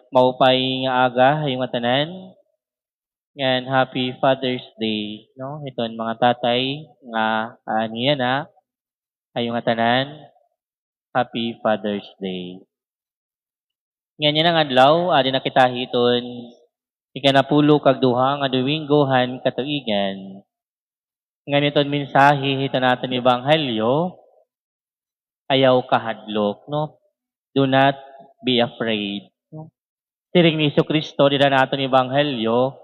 maupay nga aga hayong nga tanan. Ngan Happy Father's Day, no? Iton mga tatay nga niya na hayong nga tanan. Happy Father's Day. Ngan yan ang adlaw, adi na kita hiton ikanapulo kag duha nga Domingohan katuigan. Ngan iton mensahe hiton naton ebanghelyo ayaw kahadlok, no? Do not be afraid. No? Siring ni Kristo dira naton ebanghelyo,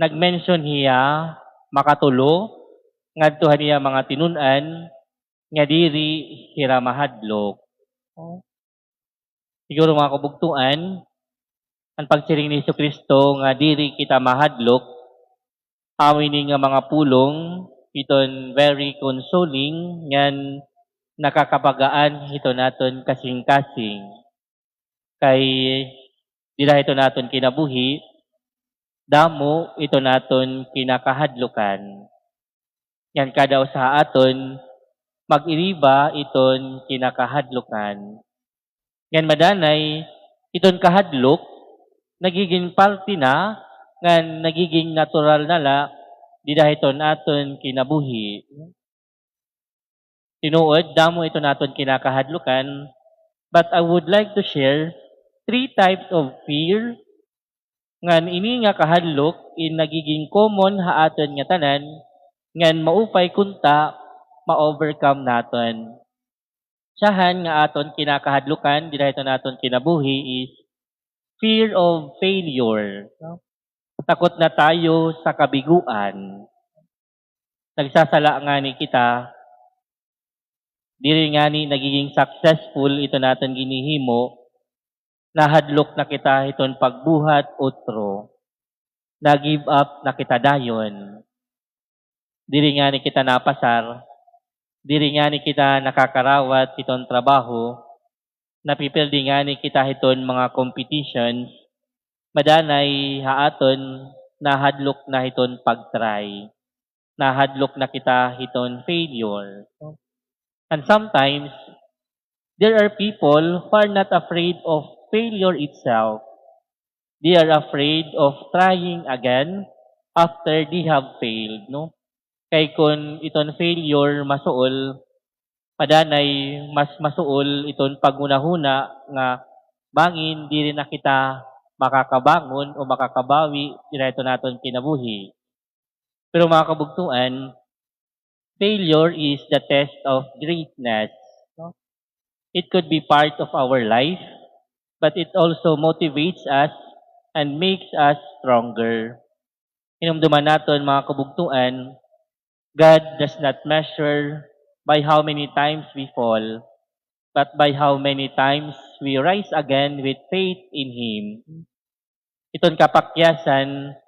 nag-mention hiya makatulo ngadto niya mga tinun-an nga diri hira mahadlok. No? Siguro mga kabugtuan, ang pagsiring ni Kristo nga diri kita mahadlok, amin ni nga mga pulong, iton very consoling, ngan nakakapagaan ito naton kasing-kasing. Kay dira ito naton kinabuhi, damo ito naton kinakahadlukan. Yan kada usa aton mag-iriba iton kinakahadlukan. Yan madanay iton kahadlok nagiging parte na ngan nagiging natural na la dida iton aton kinabuhi. Tinuod damo ito naton kinakahadlukan, but I would like to share 3 types of fear ngan ini nga kahadlok in nagiging common ha aton nga tanan ngan maupay kunta ma-overcome naton. Siyahan nga aton kinakahadlukan dira ito naton kinabuhi is fear of failure. No? Takot na tayo sa kabiguan. Nagsasala nga ni kita, diri nga ni nagiging successful ito naton ginihimo, nahadlok na kita iton pagbuhat otro. Na-give up na kita dayon. Diri nga ni kita napasar, diri nga ni kita nakakarawat iton trabaho, napipildi nga ni kita iton mga competitions, madanay haaton nahadlok na iton pagtry. Nahadlok na kita iton failure. And sometimes, there are people who are not afraid of failure itself. They are afraid of trying again after they have failed. No? Kay kung iton failure masuol, padanay mas masuol iton pagunahuna nga bangin di rin na kita makakabangon o makakabawi dito naton kinabuhi. Pero mga kabugtuan, failure is the test of greatness. No? It could be part of our life, but it also motivates us and makes us stronger. Inumduman naton mga kabugtuan, God does not measure by how many times we fall, but by how many times we rise again with faith in Him. Iton kapakyasan,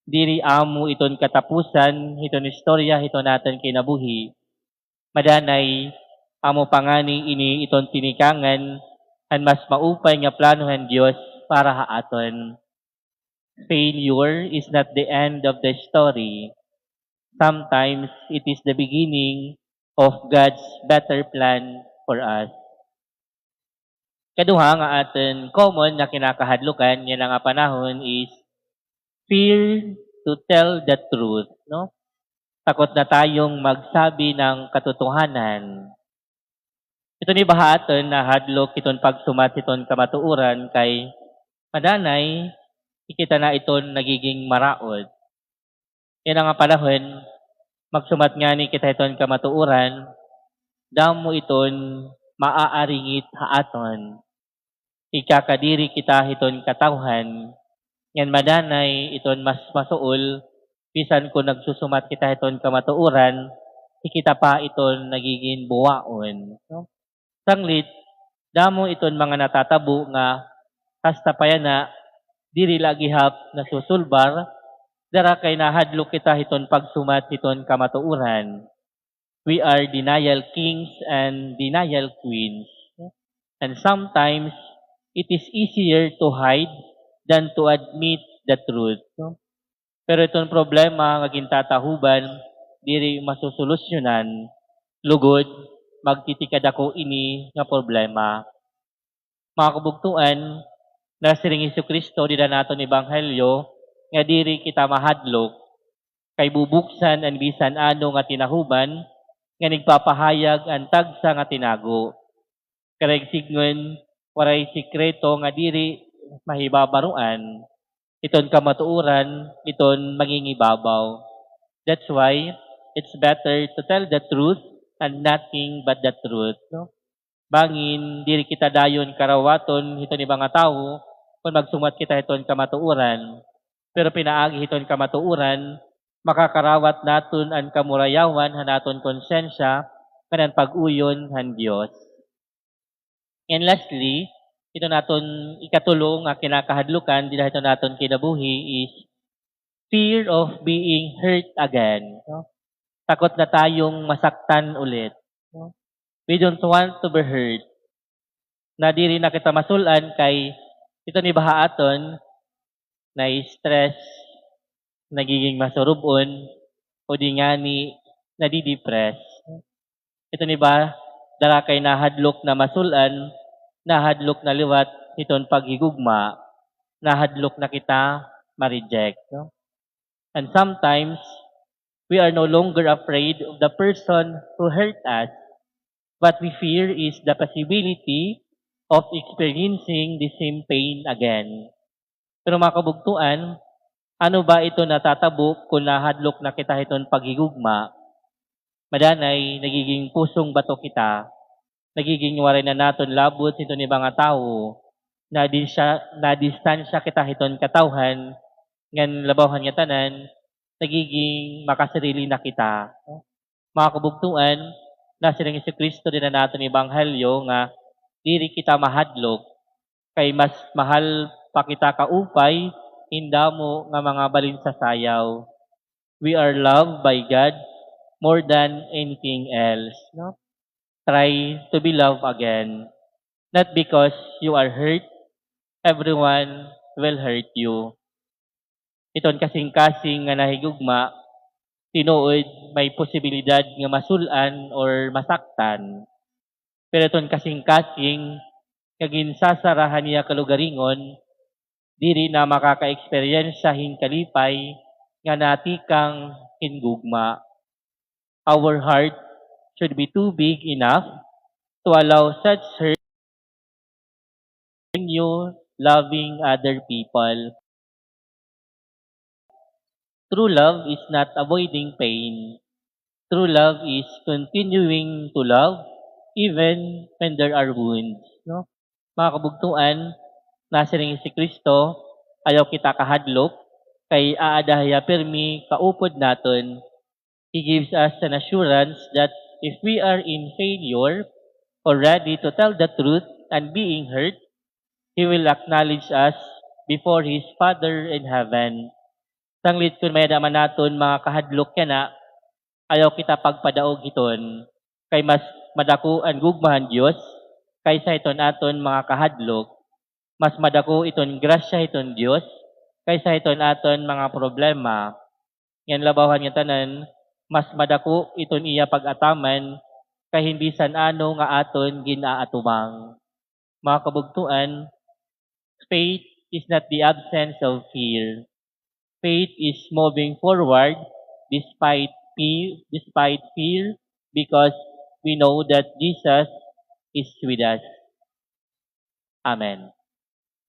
diri amo iton katapusan, iton istorya, iton natin kinabuhi. Madanay, amo pangani ini iton tinikangan, and mas maupay nga planohan Dios para haaton. Failure is not the end of the story. Sometimes it is the beginning of God's better plan for us. Kaduha nga aton common na kinakahadlukan yan nga panahon is fear to tell the truth, no? Takot na tayong magsabi ng katotohanan. Ito ni bahaton na hadlok iton pagsumat iton kamatuuran kay madanay ikita na iton nagiging maraod. Yan nga panahon magsumat nga ni kita iton kamatuuran, damo iton maaaringit haaton. Ikakadiri kita iton katawhan, yan madanay iton mas masuol, bisan kung nagsusumat kita iton kamatuuran, ikita pa iton nagiging buwaon. No? Sanglit, damo iton mga natatabo nga, hasta pa yan na, diri lagi hap nasusulbar, dara kay nahadlok kita iton pagsumat iton kamatuuran. We are denial kings and denial queens. And sometimes, it is easier to hide than to admit the truth. No? Pero itong problema nga gintatahuban, diri masusolusyonan, lugod, magtitikad ako ini nga problema. Mga kabugtuan, na siring Kristo di na naton ebanghelyo nga diri kita mahadlok kay bubuksan ang bisan ano nga tinahuban nga nagpapahayag ang tagsa nga tinago. Kareg signon waray sikreto nga diri mahibabaruan, iton kamatuoran, iton mangingibabaw. That's why it's better to tell the truth and nothing but the truth. No? Bangin, diri kita dayon karawaton hiton ibang nga tao kung magsumat kita hiton kamatuoran. Pero pinaagi hiton kamatuoran, makakarawat naton ang kamurayawan hanaton konsensya kanan pag-uyon han Dios. And lastly, ito naton ikatulong nga kinakahadlukan dili ito naton kinabuhi is fear of being hurt again. No? Takot na tayong masaktan ulit. No? We don't want to be hurt. Na diri na kita masulan kay ito ni bahaaton na stress, nagiging masurubon, o di nga ni nadidepress. Ito ni ba, dara kay nahadlok na masulan, nahadlok na liwat, iton paghigugma, nahadlok na kita ma-reject. No? And sometimes, we are no longer afraid of the person who hurt us. What we fear is the possibility of experiencing the same pain again. Pero mga kabugtuan, ano ba ito natatabo kung nahadlok na kita iton paghigugma? Madanay, nagiging pusong bato kita, nagiging waray na naton labot ito ni mga tao, na distansya kita iton katawhan, ngan labawhan nga tanan, nagiging makasarili na kita. Mga kabugtuan, na silang Kristo din na naton ebanghelyo nga diri kita mahadlok, kay mas mahal pa kita kaupay, hinda mo nga mga balin sa sayaw. We are loved by God more than anything else. No? Try to be loved again. Not because you are hurt, everyone will hurt you. Iton kasing-kasing nga nahigugma, tinuod may posibilidad nga masulan or masaktan. Pero iton kasing-kasing kagin sasarahan niya kalugaringon, diri na makaka-experience sa hinkalipay nga natikang hingugma. Our heart should be too big enough to allow such hurt in you loving other people. True love is not avoiding pain. True love is continuing to love even when there are wounds. No? Mga kabugtuan, nasa ring si Kristo, ayaw kita kahadlok, kay aadahaya permi kaupod naton. He gives us an assurance that if we are in failure or ready to tell the truth and being hurt, He will acknowledge us before His Father in heaven. Sanglit kung may daman naton mga kahadlok yan na, ayaw kita pagpadaog iton, kay mas madako ang gugmahan Diyos, kaysa iton aton mga kahadlok, mas madako iton grasya iton Diyos, kaysa iton aton mga problema. Yan labawan nga tanan, mas madako iton iya pag-ataman, kay hindi san ano nga aton ginaatumang. Mga kabugtuan, faith is not the absence of fear. Faith is moving forward despite fear, because we know that Jesus is with us. Amen.